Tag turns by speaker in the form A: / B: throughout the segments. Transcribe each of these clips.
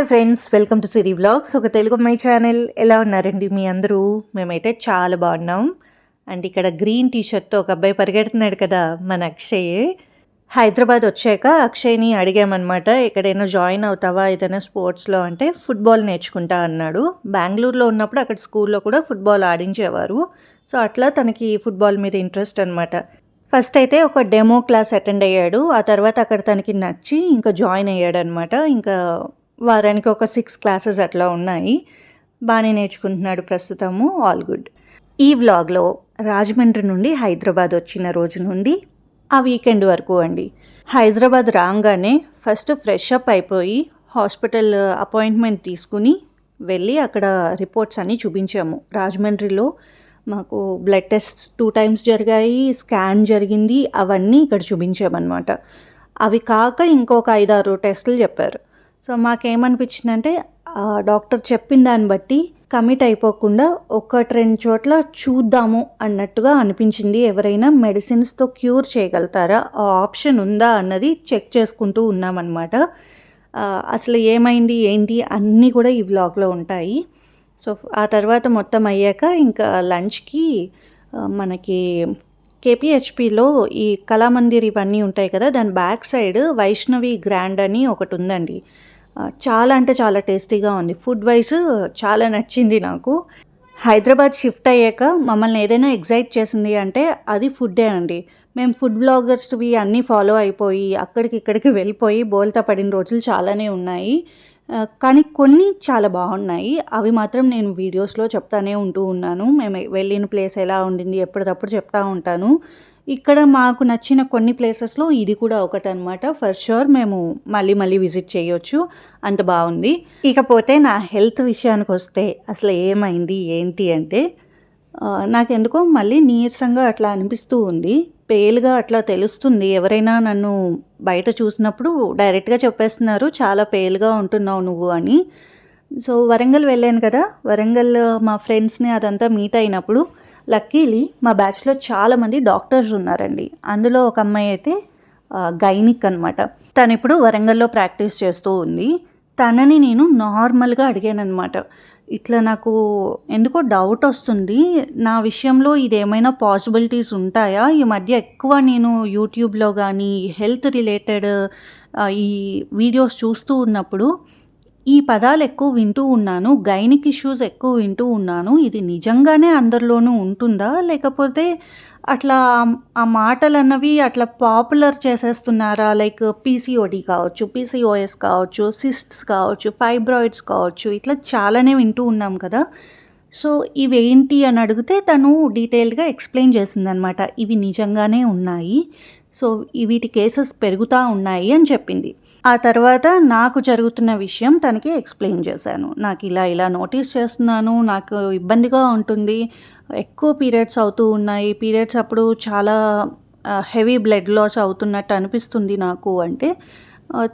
A: Hi friends, welcome to Siri vlogs. ఒక తెలుగు అమ్మాయి channel. ఎలా ఉన్నారండి మీ అందరూ? మేమైతే చాలా బాగున్నాం. అండ్ ఇక్కడ గ్రీన్ టీషర్ట్తో ఒక అబ్బాయి పరిగెడుతున్నాడు కదా, మన అక్షయ్. హైదరాబాద్ వచ్చాక అక్షయ్ని అడిగామన్నమాట, ఎక్కడైనా జాయిన్ అవుతావా ఏదైనా స్పోర్ట్స్లో అంటే ఫుట్బాల్ నేర్చుకుంటా అన్నాడు. బెంగళూరులో ఉన్నప్పుడు అక్కడ స్కూల్లో కూడా ఫుట్బాల్ ఆడించేవారు. సో అట్లా తనకి ఫుట్బాల్ మీద ఇంట్రెస్ట్ అనమాట. ఫస్ట్ అయితే ఒక డెమో క్లాస్ అటెండ్ అయ్యాడు. ఆ తర్వాత అక్కడ తనకి నచ్చి ఇంకా జాయిన్ అయ్యాడు అనమాట. ఇంకా వారానికి ఒక 6 క్లాసెస్ అట్లా ఉన్నాయి. బాగానే నేర్చుకుంటున్నాడు ప్రస్తుతము. All good. ఈ వ్లాగ్లో రాజమండ్రి నుండి హైదరాబాద్ వచ్చిన రోజు నుండి ఆ వీకెండ్ వరకు అండి. హైదరాబాద్ రాగానే ఫస్ట్ ఫ్రెష్ అప్ అయిపోయి హాస్పిటల్ అపాయింట్మెంట్ తీసుకుని వెళ్ళి అక్కడ రిపోర్ట్స్ అన్నీ చూపించాము. రాజమండ్రిలో మాకు బ్లడ్ టెస్ట్ 2 times జరిగాయి, స్కాన్ జరిగింది, అవన్నీ ఇక్కడ చూపించామన్నమాట. అవి కాక ఇంకొక 5-6 టెస్టులు చెప్పారు. సో మాకేమనిపించిందంటే డాక్టర్ చెప్పిన దాన్ని బట్టి కమిట్ అయిపోకుండా 1-2 చోట్ల చూద్దాము అన్నట్టుగా అనిపించింది. ఎవరైనా మెడిసిన్స్తో క్యూర్ చేయగలుగుతారా, ఆ ఆప్షన్ ఉందా అన్నది చెక్ చేసుకుంటూ ఉన్నామన్నమాట. అసలు ఏమైంది ఏంటి అన్నీ కూడా ఈ వ్లాగ్లో ఉంటాయి. సో ఆ తర్వాత మొత్తం అయ్యాక ఇంకా లంచ్కి మనకి కేపీహెచ్పిలో ఈ కళామందిర్ ఇవన్నీ ఉంటాయి కదా, దాని బ్యాక్ సైడ్ వైష్ణవి గ్రాండ్ అని ఒకటి ఉందండి. చాలా అంటే చాలా టేస్టీగా ఉంది. ఫుడ్ వైజ్ చాలా నచ్చింది నాకు. హైదరాబాద్ షిఫ్ట్ అయ్యాక మమ్మల్ని ఏదైనా ఎగ్జైట్ చేసింది అంటే అది ఫుడ్డే అండి. మేము ఫుడ్ బ్లాగర్స్వి అన్నీ ఫాలో అయిపోయి అక్కడికి ఇక్కడికి వెళ్ళిపోయి బోల్తా పడిన రోజులు చాలానే ఉన్నాయి. కానీ కొన్ని చాలా బాగున్నాయి. అవి మాత్రం నేను వీడియోస్లో చెప్తానే ఉంటూ ఉన్నాను. మేము వెళ్ళిన ప్లేస్ ఎలా ఉండింది ఎప్పటికప్పుడు చెప్తా ఉంటాను. ఇక్కడ మాకు నచ్చిన కొన్ని ప్లేసెస్లో ఇది కూడా ఒకటి అనమాట. ఫర్ షూర్ మేము మళ్ళీ విజిట్ చేయొచ్చు, అంత బాగుంది. ఇకపోతే నా హెల్త్ విషయానికి వస్తే అసలు ఏమైంది ఏంటి అంటే నాకెందుకో మళ్ళీ నీరసంగా అట్లా అనిపిస్తూ ఉంది. పేలుగా అట్లా తెలుస్తుంది. ఎవరైనా నన్ను బయట చూసినప్పుడు డైరెక్ట్గా చెప్పేస్తున్నారు, చాలా పేలుగా ఉంటున్నావు నువ్వు అని. సో వరంగల్ వెళ్ళాను కదా, వరంగల్ మా ఫ్రెండ్స్ని అదంతా మీట్ అయినప్పుడు లక్కీలీ మా బ్యాచ్లో చాలామంది డాక్టర్స్ ఉన్నారండి. అందులో ఒక అమ్మాయి అయితే గైనిక్ అనమాట. తను ఇప్పుడు వరంగల్లో ప్రాక్టీస్ చేస్తూ ఉంది. తనని నేను నార్మల్గా అడిగాను అనమాట, ఇట్లా నాకు ఎందుకో డౌట్ వస్తుంది, నా విషయంలో ఇదేమైనా పాసిబిలిటీస్ ఉంటాయా? ఈ మధ్య ఎక్కువ నేను యూట్యూబ్లో కానీ హెల్త్ రిలేటెడ్ ఈ వీడియోస్ చూస్తూ ఉన్నప్పుడు ఈ పదాలు ఎక్కువ వింటూ ఉన్నాను, గైనిక్ ఇష్యూస్ ఎక్కువ వింటూ ఉన్నాను. ఇది నిజంగానే అందరిలోనూ ఉంటుందా, లేకపోతే అట్లా ఆ మాటలు అన్నవి అట్లా పాపులర్ చేసేస్తున్నారా? లైక్ పీసీఓడి కావచ్చు, పీసీఓఎస్ కావచ్చు, సిస్ట్స్ కావచ్చు, ఫైబ్రాయిడ్స్ కావచ్చు, ఇట్లా చాలానే వింటూ ఉన్నాం కదా. సో ఇవేంటి అని అడిగితే తను డీటెయిల్డ్గా ఎక్స్ప్లెయిన్ చేసిందనమాట. ఇవి నిజంగానే ఉన్నాయి, సో వీటి కేసెస్ పెరుగుతూ ఉన్నాయి అని చెప్పింది. ఆ తర్వాత నాకు జరుగుతున్న విషయం తనకి ఎక్స్ప్లెయిన్ చేశాను. నాకు ఇలా నోటీస్ చేస్తున్నాను, నాకు ఇబ్బందిగా ఉంటుంది, ఎక్కువ పీరియడ్స్ అవుతూ ఉన్నాయి, పీరియడ్స్ అప్పుడు చాలా హెవీ బ్లడ్ లాస్ అవుతున్నట్టు అనిపిస్తుంది నాకు అంటే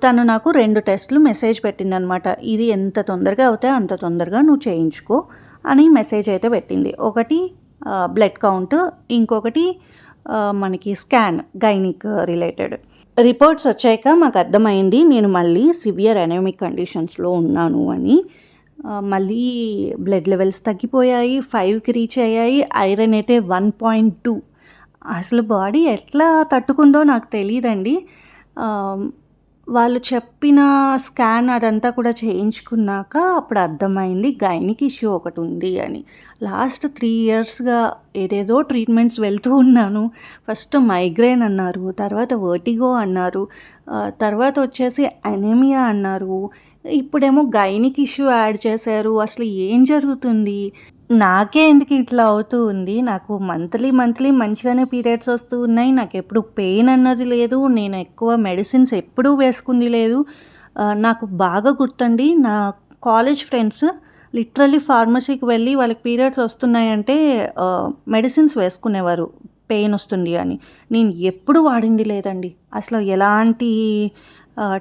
A: తను నాకు 2 టెస్టులు మెసేజ్ పెట్టిందనమాట. ఇది ఎంత తొందరగా అవుతే అంత తొందరగా నువ్వు చేయించుకో అని మెసేజ్ అయితే పెట్టింది. ఒకటి బ్లడ్ కౌంట్, ఇంకొకటి మనకి స్కాన్ గైనిక్ రిలేటెడ్. రిపోర్ట్స్ వచ్చాక మాకు అర్థమైంది నేను మళ్ళీ సివియర్ ఎనమిక్ కండిషన్స్లో ఉన్నాను అని. మళ్ళీ బ్లడ్ లెవెల్స్ తగ్గిపోయాయి, 5కి రీచ్ అయ్యాయి. ఐరన్ అయితే 1.2. అసలు బాడీ ఎట్లా తట్టుకుందో నాకు తెలియదండి. వాళ్ళు చెప్పిన స్కాన్ అదంతా కూడా చేయించుకున్నాక అప్పుడు అర్థమైంది గైనిక్ ఇష్యూ ఒకటి ఉంది అని. లాస్ట్ 3 yearsగా ఏదేదో ట్రీట్మెంట్స్ వెళ్తూ ఉన్నాను. ఫస్ట్ మైగ్రేన్ అన్నారు, తర్వాత వర్టిగో అన్నారు, తర్వాత వచ్చేసి అనీమియా అన్నారు, ఇప్పుడేమో గైనిక్ ఇష్యూ యాడ్ చేశారు. అసలు ఏం జరుగుతుంది, నాకే ఎందుకు ఇట్లా అవుతూ ఉంది? నాకు మంత్లీ మంచిగానే పీరియడ్స్ వస్తూ ఉన్నాయి, నాకు ఎప్పుడు పెయిన్ అన్నది లేదు, నేను ఎక్కువ మెడిసిన్స్ ఎప్పుడూ వేసుకుంది లేదు. నాకు బాగా గుర్తండి, నా కాలేజ్ ఫ్రెండ్స్ లిటరల్లీ ఫార్మసీకి వెళ్ళి వాళ్ళకి పీరియడ్స్ వస్తున్నాయంటే మెడిసిన్స్ వేసుకునేవారు పెయిన్ వస్తుంది అని. నేను ఎప్పుడు వాడింది లేదండి, అసలు ఎలాంటి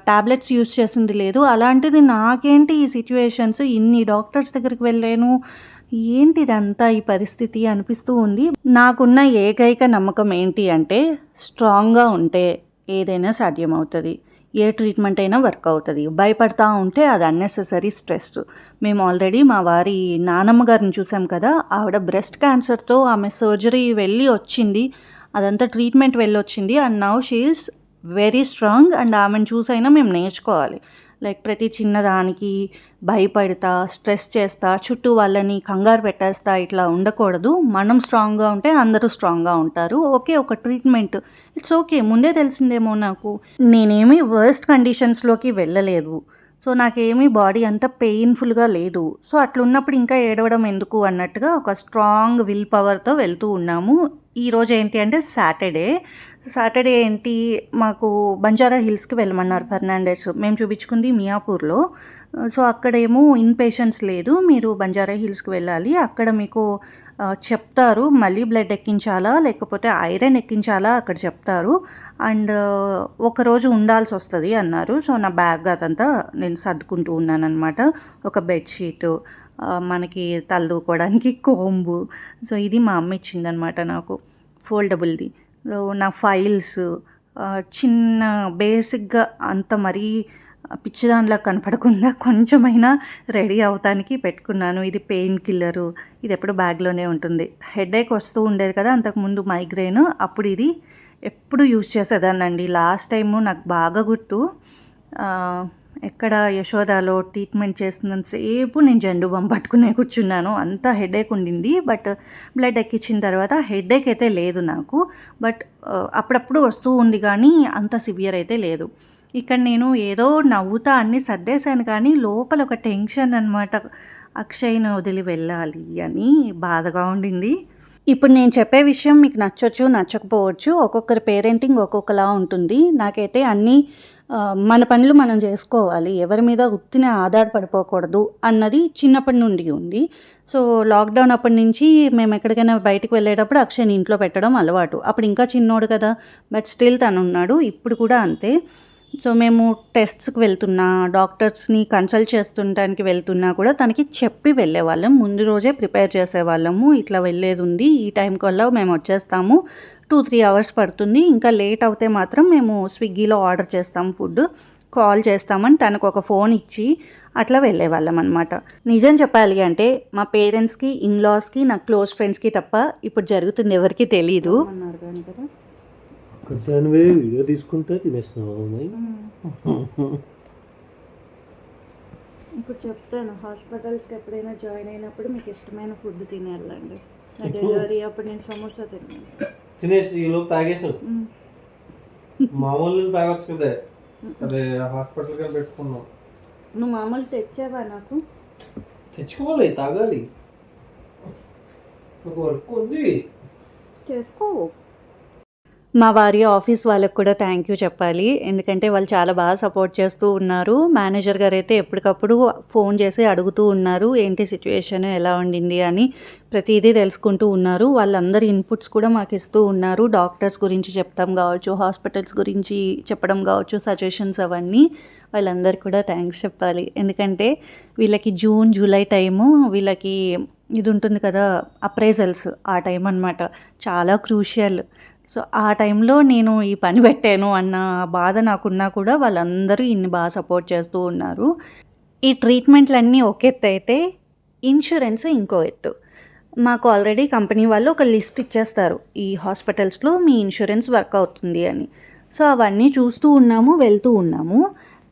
A: టాబ్లెట్స్ యూజ్ చేసింది లేదు. అలాంటిది నాకేంటి ఈ సిచ్యువేషన్స్, ఇన్ని డాక్టర్స్ దగ్గరికి వెళ్ళాను, ఏంటిదంతా ఈ పరిస్థితి అనిపిస్తూ ఉంది. నాకున్న ఏకైక నమ్మకం ఏంటి అంటే స్ట్రాంగ్గా ఉంటే ఏదైనా సాధ్యమవుతుంది.
B: ఏ ట్రీట్మెంట్ అయినా వర్క్ అవుతుంది. భయపడతా ఉంటే అది అన్నెసెసరీ స్ట్రెస్. మేము ఆల్రెడీ మా వారి నానమ్మ గారిని చూసాం కదా, ఆవిడ బ్రెస్ట్ క్యాన్సర్తో ఆమె సర్జరీ వెళ్ళి వచ్చింది, అదంతా ట్రీట్మెంట్ వెళ్ళొచ్చింది. And now she is very strong. And ఆమెను చూసైనా మేము నేర్చుకోవాలి. లైక్ ప్రతి చిన్నదానికి భయపడతా, స్ట్రెస్ చేస్తా, చుట్టూ వాళ్ళని కంగారు పెట్టేస్తా ఇట్లా ఉండకూడదు. మనం స్ట్రాంగ్గా ఉంటే అందరూ స్ట్రాంగ్గా ఉంటారు. ఓకే, ఒక ట్రీట్మెంట్ ఇట్స్ ఓకే. ముందే తెలిసిందేమో నాకు. నేనేమీ వర్స్ట్ కండిషన్స్లోకి వెళ్ళలేదు. సో నాకేమీ బాడీ అంతా పెయిన్ఫుల్గా లేదు. సో అట్లున్నప్పుడు ఇంకా ఏడవడం ఎందుకు అన్నట్టుగా ఒక స్ట్రాంగ్ విల్ పవర్తో వెళ్తూ ఉన్నాము. ఈరోజు ఏంటి అంటే సాటర్డే ఏంటి, మాకు బంజారా హిల్స్కి వెళ్ళమన్నారు ఫెర్నాండెస్. మేము చూపించుకుంది మియాపూర్లో. సో అక్కడేమో ఇన్ పేషెంట్స్ లేదు, మీరు బంజారా హిల్స్కి వెళ్ళాలి, అక్కడ మీకు చెప్తారు మళ్ళీ బ్లడ్ ఎక్కించాలా లేకపోతే ఐరన్ ఎక్కించాలా అక్కడ చెప్తారు. అండ్ ఒకరోజు ఉండాల్సి వస్తుంది అన్నారు. సో నా బ్యాగ్ అదంతా నేను సర్దుకుంటూ ఉన్నాను అనమాట. ఒక బెడ్షీటు, మనకి తలదూకోవడానికి కోంబు. సో ఇది మా అమ్మ ఇచ్చిందనమాట నాకు, ఫోల్డబుల్ది. నా ఫైల్స్, చిన్న బేసిక్గా అంత మరీ పిచ్చిదానిలా కనపడకుండా కొంచెమైనా రెడీ అవటానికి పెట్టుకున్నాను. ఇది పెయిన్ కిల్లరు, ఇది ఎప్పుడు బ్యాగ్లోనే ఉంటుంది. హెడేక్ వస్తూ ఉండేది కదా అంతకుముందు, మైగ్రేన్, అప్పుడు ఇది ఎప్పుడు యూజ్ చేసేదాన్నండి. లాస్ట్ టైము నాకు బాగా గుర్తు, ఎక్కడ యశోదాలో ట్రీట్మెంట్ చేస్తున్నంతసేపు నేను జెండు బామ్ పట్టుకునే కూర్చున్నాను. అంత హెడేక్ ఉండింది. బట్ బ్లడ్ ఎక్కించిన తర్వాత హెడేక్ అయితే లేదు నాకు. బట్ అప్పుడప్పుడు వస్తూ ఉంది కానీ అంత సివియర్ అయితే లేదు. ఇక్కడ నేను ఏదో నవ్వుతా అన్నీ సర్దేశాను కానీ లోపల ఒక టెన్షన్ అనమాట. అక్షయ్ని వదిలి వెళ్ళాలి అని బాధగా ఉండింది. ఇప్పుడు నేను చెప్పే విషయం మీకు నచ్చొచ్చు నచ్చకపోవచ్చు, ఒక్కొక్కరి పేరెంటింగ్ ఒక్కొక్కలా ఉంటుంది. నాకైతే అన్నీ మన పనులు మనం చేసుకోవాలి, ఎవరి మీద ఉత్తినే ఆధారపడిపోకూడదు అన్నది చిన్నప్పటి నుండి ఉంది. సో లాక్డౌన్ అప్పటి నుంచి మేము ఎక్కడికైనా బయటికి వెళ్ళేటప్పుడు అక్షయ్ని ఇంట్లో పెట్టడం అలవాటు. అప్పుడు ఇంకా చిన్నోడు కదా, బట్ స్టిల్ తను ఉన్నాడు. ఇప్పుడు కూడా అంతే. సో మేము టెస్ట్స్కి వెళ్తున్నా, డాక్టర్స్ని కన్సల్ట్ చేస్తుంటానికి వెళ్తున్నా కూడా తనకి చెప్పి వెళ్ళేవాళ్ళం. ముందు రోజే ప్రిపేర్ చేసేవాళ్ళము, ఇట్లా వెళ్ళేది ఉంది, ఈ టైంకి వల్ల మేము వచ్చేస్తాము, 2-3 అవర్స్ పడుతుంది, ఇంకా లేట్ అవుతే మాత్రం మేము స్విగ్గీలో ఆర్డర్ చేస్తాం ఫుడ్, కాల్ చేస్తామని తనకు ఒక ఫోన్ ఇచ్చి అట్లా వెళ్ళేవాళ్ళం అనమాట. నిజం చెప్పాలి అంటే మా పేరెంట్స్కి, ఇన్లాస్కి, నా క్లోజ్ ఫ్రెండ్స్కి తప్ప ఇప్పుడు జరుగుతుంది ఎవరికి తెలీదు. అన్నారు కానీ కదా,
C: వీడియో తీసుకుంటే తినేస్తున్నావు.
B: ఇప్పుడు చెప్తాను, హాస్పిటల్స్కి ఎప్పుడైనా జాయిన్ అయినప్పుడు మీకు ఇష్టమైన ఫుడ్ తినేయాలండి. డెలివరీ అప్పుడు నేను సమోసా
C: తినేసి ఈలోపు తాగేసావు. మామూలు తాగొచ్చు కదా, అదే హాస్పిటల్కి పెట్టుకున్నావు.
B: నువ్వు మామూలు తెచ్చావా? నాకు
C: తెచ్చుకోవాలి, తాగాలి, ఒక వర్క్ ఉంది,
B: తెచ్చుకో. మా వారి ఆఫీస్ వాళ్ళకి కూడా థ్యాంక్ యూ చెప్పాలి, ఎందుకంటే వాళ్ళు చాలా బాగా సపోర్ట్ చేస్తూ ఉన్నారు. మేనేజర్ గారు అయితే ఎప్పటికప్పుడు ఫోన్ చేసి అడుగుతూ ఉన్నారు ఏంటి సిచ్యువేషన్, ఎలా ఉండింది అని ప్రతిదీ తెలుసుకుంటూ ఉన్నారు. వాళ్ళందరి ఇన్పుట్స్ కూడా మాకు ఇస్తూ ఉన్నారు. డాక్టర్స్ గురించి చెప్తాం కావచ్చు, హాస్పిటల్స్ గురించి చెప్పడం కావచ్చు, సజెషన్స్ అవన్నీ. వాళ్ళందరికీ కూడా థ్యాంక్స్ చెప్పాలి, ఎందుకంటే వీళ్ళకి జూన్ జూలై టైము వీళ్ళకి ఇది ఉంటుంది కదా, అప్రైజల్స్, ఆ టైం అనమాట, చాలా క్రూషియల్. సో ఆ టైంలో నేను ఈ పని పెట్టాను అన్న బాధ నాకున్నా కూడా వాళ్ళందరూ ఇన్ని బాగా సపోర్ట్ చేస్తూ ఉన్నారు. ఈ ట్రీట్మెంట్లన్నీ ఒక ఎత్తు అయితే ఇన్సూరెన్స్ ఇంకో ఎత్తు. మాకు ఆల్రెడీ కంపెనీ వాళ్ళు ఒక లిస్ట్ ఇచ్చేస్తారు, ఈ హాస్పిటల్స్లో మీ ఇన్సూరెన్స్ వర్క్ అవుతుంది అని. సో అవన్నీ చూస్తూ ఉన్నాము, వెళ్తూ ఉన్నాము.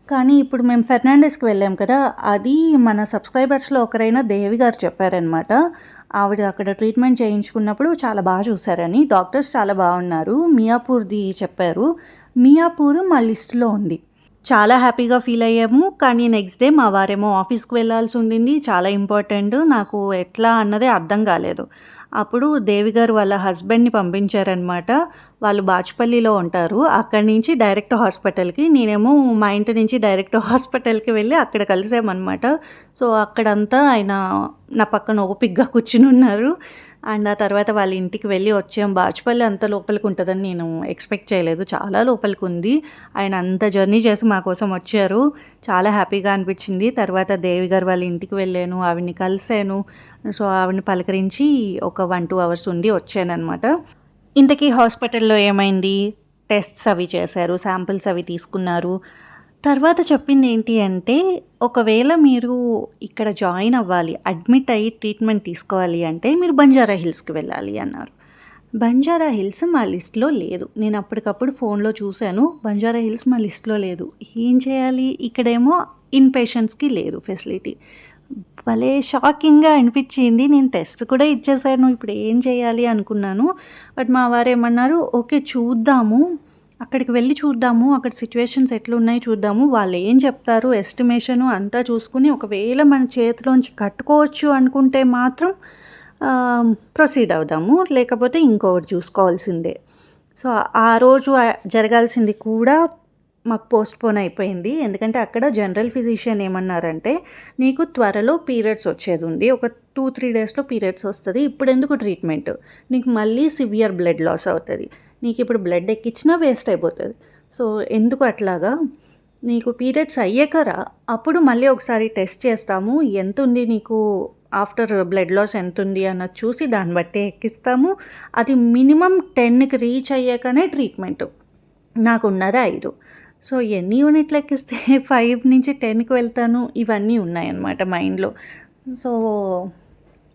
B: కానీ ఇప్పుడు మేము ఫెర్నాండెస్కి వెళ్ళాం కదా, అది మన సబ్స్క్రైబర్స్లో ఒకరైనా దేవి గారు చెప్పారనమాట. ఆవిడ అక్కడ ట్రీట్మెంట్ చేయించుకున్నప్పుడు చాలా బాగా చూశారని, డాక్టర్స్ చాలా బాగున్నారు. మియాపూర్ది చెప్పారు. మియాపూర్ మా లిస్టులో ఉంది. చాలా హ్యాపీగా ఫీల్ అయ్యాము. కానీ నెక్స్ట్ డే మా వారేమో ఆఫీస్కి వెళ్ళాల్సి ఉండింది, చాలా ఇంపార్టెంట్. నాకు ఎట్లా అన్నదే అర్థం కాలేదు. అప్పుడు దేవి గారు వాళ్ళ హస్బెండ్ని పంపించారనమాట. వాళ్ళు బాచుపల్లిలో ఉంటారు, అక్కడి నుంచి డైరెక్ట్ హాస్పిటల్కి. నేనేమో మా ఇంటి నుంచి డైరెక్ట్ హాస్పిటల్కి వెళ్ళి అక్కడ కలిసామన్నమాట. సో అక్కడంతా ఆయన నా పక్కన ఓపిక్గా కూర్చుని ఉన్నారు. అండ్ ఆ తర్వాత వాళ్ళ ఇంటికి వెళ్ళి వచ్చాం. బాచుపల్లి అంత లోపలికి ఉంటుందని నేను ఎక్స్పెక్ట్ చేయలేదు, చాలా లోపలికి ఉంది. ఆయన అంత జర్నీ చేసి మా కోసం వచ్చారు, చాలా హ్యాపీగా అనిపించింది. తర్వాత దేవి గారు వాళ్ళ ఇంటికి వెళ్ళాను, ఆవిడ్ని కలిసాను. సో ఆవిడని పలకరించి ఒక 1-2 అవర్స్ ఉండి వచ్చానమాట. ఇంతకీ హాస్పిటల్లో ఏమైంది, టెస్ట్స్ అవి చేశారు, శాంపిల్స్ అవి తీసుకున్నారు. తర్వాత చెప్పింది ఏంటి అంటే, ఒకవేళ మీరు ఇక్కడ జాయిన్ అవ్వాలి, అడ్మిట్ అయ్యి ట్రీట్మెంట్ తీసుకోవాలి అంటే మీరు బంజారా హిల్స్‌కి వెళ్ళాలి అన్నారు. బంజారా హిల్స్ మా లిస్ట్‌లో లేదు. నేను అప్పటికప్పుడు ఫోన్‌లో చూశాను. బంజారా హిల్స్ మా లిస్ట్‌లో లేదు. ఏం చేయాలి? ఇక్కడేమో ఇన్ పేషెంట్స్‌కి లేదు ఫెసిలిటీ. భలే షాకింగ్‌గా అనిపించింది. నేను టెస్ట్ కూడా ఇచ్చేసాను. ఇప్పుడు ఏం చేయాలి అనుకున్నాను. బట్ మా వారేమన్నారు, ఓకే చూద్దాము. అక్కడికి వెళ్ళి చూద్దాము. అక్కడ సిట్యుయేషన్స్ ఎట్లున్నాయో చూద్దాము. వాళ్ళు ఏం చెప్తారు ఎస్టిమేషను అంతా చూసుకుని ఒకవేళ మన చేతిలోంచి కట్టుకోవచ్చు అనుకుంటే మాత్రం ప్రొసీడ్ అవుదాము. లేకపోతే ఇంకొకటి చూసుకోవాల్సిందే. సో ఆ రోజు జరగాల్సింది కూడా మాకు పోస్ట్‌పోన్ అయిపోయింది. ఎందుకంటే అక్కడ జనరల్ ఫిజిషియన్ ఏమన్నారంటే, నీకు త్వరలో పీరియడ్స్ వచ్చేది ఉంది. ఒక 2-3 డేస్‌లో పీరియడ్స్ వస్తది. ఇప్పుడెందుకు ట్రీట్మెంట్? నీకు మళ్ళీ సివియర్ బ్లడ్ లాస్ అవుతది. నీకు ఇప్పుడు బ్లడ్ ఎక్కించినా వేస్ట్ అయిపోతుంది. సో ఎందుకు అట్లాగా? నీకు పీరియడ్స్ అయ్యాక రా, అప్పుడు మళ్ళీ ఒకసారి టెస్ట్ చేస్తాము. ఎంత ఉంది నీకు ఆఫ్టర్ బ్లడ్ లాస్ ఎంత ఉంది అన్నది చూసి దాన్ని బట్టి ఎక్కిస్తాము. అది మినిమం 10కి రీచ్ అయ్యాకనే ట్రీట్మెంట్. నాకున్నది 5. సో ఎన్ని యూనిట్లు ఎక్కిస్తే 5 నుంచి 10కి వెళ్తాను, ఇవన్నీ ఉన్నాయన్నమాట మైండ్లో. సో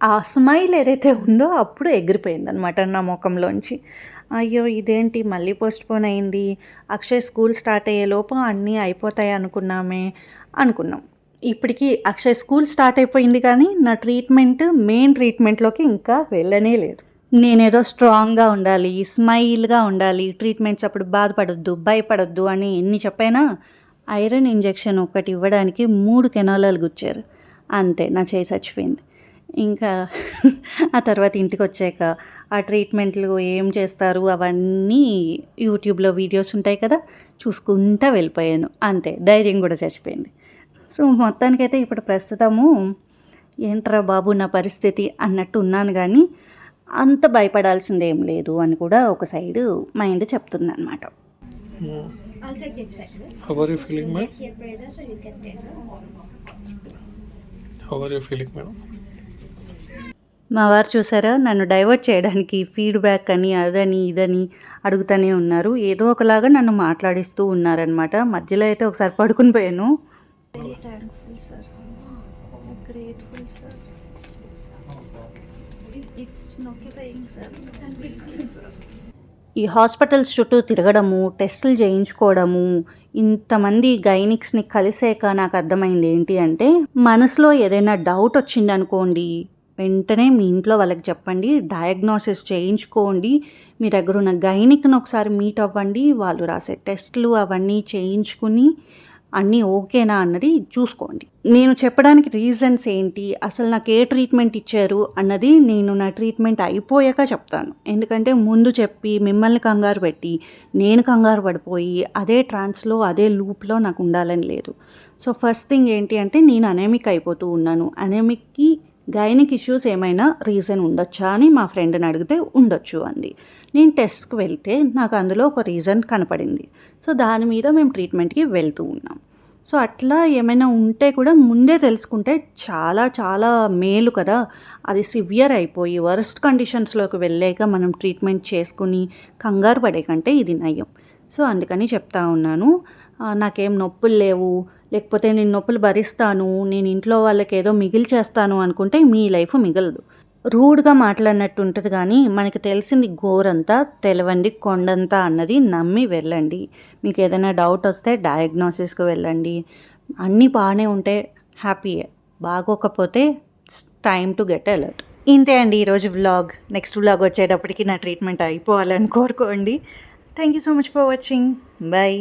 B: ఆ స్మైల్ ఏదైతే ఉందో అప్పుడు ఎగిరిపోయిందనమాట నా ముఖంలోంచి. అయ్యో ఇదేంటి మళ్ళీ పోస్ట్‌పోన్ అయింది, అక్షయ్ స్కూల్ స్టార్ట్ అయ్యేలోపు అన్నీ అయిపోతాయి అనుకున్నాం. ఇప్పటికి అక్షయ్ స్కూల్ స్టార్ట్ అయిపోయింది కానీ నా మెయిన్ ట్రీట్మెంట్లోకి ఇంకా వెళ్ళనే లేదు. నేనేదో స్ట్రాంగ్గా ఉండాలి, స్మైల్గా ఉండాలి, ట్రీట్మెంట్స్ అప్పుడు బాధపడొద్దు, భయపడొద్దు అని ఎన్ని చెప్పైనా ఐరన్ ఇంజెక్షన్ ఒకటి ఇవ్వడానికి 3 కెనాలాలు గుచ్చారు. అంతే, నా చేయి చచ్చిపోయింది. ఇంకా ఆ తర్వాత ఇంటికి వచ్చాక ఆ ట్రీట్మెంట్లు ఏం చేస్తారు అవన్నీ యూట్యూబ్లో వీడియోస్ ఉంటాయి కదా, చూసుకుంటా వెళ్ళిపోయాను. అంతే, ధైర్యం కూడా చచ్చిపోయింది. సో మొత్తానికైతే ఇప్పుడు ప్రస్తుతము ఏంట్రా బాబు నా పరిస్థితి అన్నట్టు ఉన్నాను, కానీ అంత భయపడాల్సింది ఏం లేదు అని కూడా ఒక సైడ్ మైండ్ చెప్తుంది అనమాట.
D: I'll take the exact.
C: How are you feeling, ma'am?
D: Get here pressure so you can take her.
C: How are you feeling, madam?
B: మా వారు చూసారా, నన్ను డైవర్ట్ చేయడానికి ఫీడ్బ్యాక్ అని అదని ఇదని అడుగుతూనే ఉన్నారు. ఏదో ఒకలాగా నన్ను మాట్లాడిస్తూ ఉన్నారనమాట. మధ్యలో అయితే ఒకసారి పడుకుని పోయాను. Very thankful sir, grateful sir. It's నొక్కిపోయింగ్ సార్. ఈ హాస్పిటల్స్ చుట్టూ తిరగడము, టెస్టులు చేయించుకోవడము, ఇంతమంది గైనిక్స్ని కలిసాక నాకు అర్థమైంది ఏంటి అంటే, మనసులో ఏదైనా డౌట్ వచ్చిందనుకోండి, వెంటనే మీ ఇంట్లో వాళ్ళకి చెప్పండి, డయాగ్నోసిస్ చేయించుకోండి. మీ దగ్గర ఉన్న గైనిక్ని ఒకసారి మీట్ అవ్వండి, వాళ్ళు రాసే టెస్టులు అవన్నీ చేయించుకుని అన్నీ ఓకేనా అన్నది చూసుకోండి. నేను చెప్పడానికి రీజన్స్ ఏంటి, అసలు నాకు ఏ ట్రీట్మెంట్ ఇచ్చారు అన్నది నేను నా ట్రీట్మెంట్ అయిపోయాక చెప్తాను. ఎందుకంటే ముందు చెప్పి మిమ్మల్ని కంగారు పెట్టి నేను కంగారు పడిపోయి అదే ట్రాన్స్లో అదే లూప్లో నాకు ఉండాలని లేదు. సో ఫస్ట్ థింగ్ ఏంటి అంటే, నేను అనేమిక్ అయిపోతూ ఉన్నాను. అనేమిక్కి గైనిక్ ఇష్యూస్ ఏమైనా రీజన్ ఉండొచ్చా అని మా ఫ్రెండ్ని అడిగితే ఉండొచ్చు అంది. నేను టెస్ట్కి వెళ్తే నాకు అందులో ఒక రీజన్ కనపడింది. సో దాని మీద మేము ట్రీట్మెంట్కి వెళ్తూ ఉన్నాం. సో అట్లా ఏమైనా ఉంటే కూడా ముందే తెలుసుకుంటే చాలా చాలా మేలు కదా. అది సివియర్ అయిపోయి వరస్ట్ కండిషన్స్లోకి వెళ్ళాక మనం ట్రీట్మెంట్ చేసుకుని కంగారు పడే కంటే ఇది నయం. సో అందుకని చెప్తా ఉన్నాను, నాకేం నొప్పులు లేవు, లేకపోతే నేను నొప్పులు భరిస్తాను, నేను ఇంట్లో వాళ్ళకి ఏదో మిగిల్చేస్తాను అనుకుంటే మీ లైఫ్ మిగలదు. రూడ్గా మాట్లాడినట్టు ఉంటుంది, కానీ మనకి తెలిసింది గోరంతా తెలవండి కొండంతా అన్నది నమ్మి వెళ్ళండి. మీకు ఏదైనా డౌట్ వస్తే డయాగ్నోసిస్కి వెళ్ళండి. అన్నీ బాగానే ఉంటే హ్యాపీయే, బాగోకపోతే టైమ్ టు గెట్ అలర్ట్. ఇంతే అండి ఈరోజు వ్లాగ్. నెక్స్ట్ వ్లాగ్ వచ్చేటప్పటికి నా ట్రీట్మెంట్ అయిపోవాలని కోరుకోండి. Thank you so much for watching. By.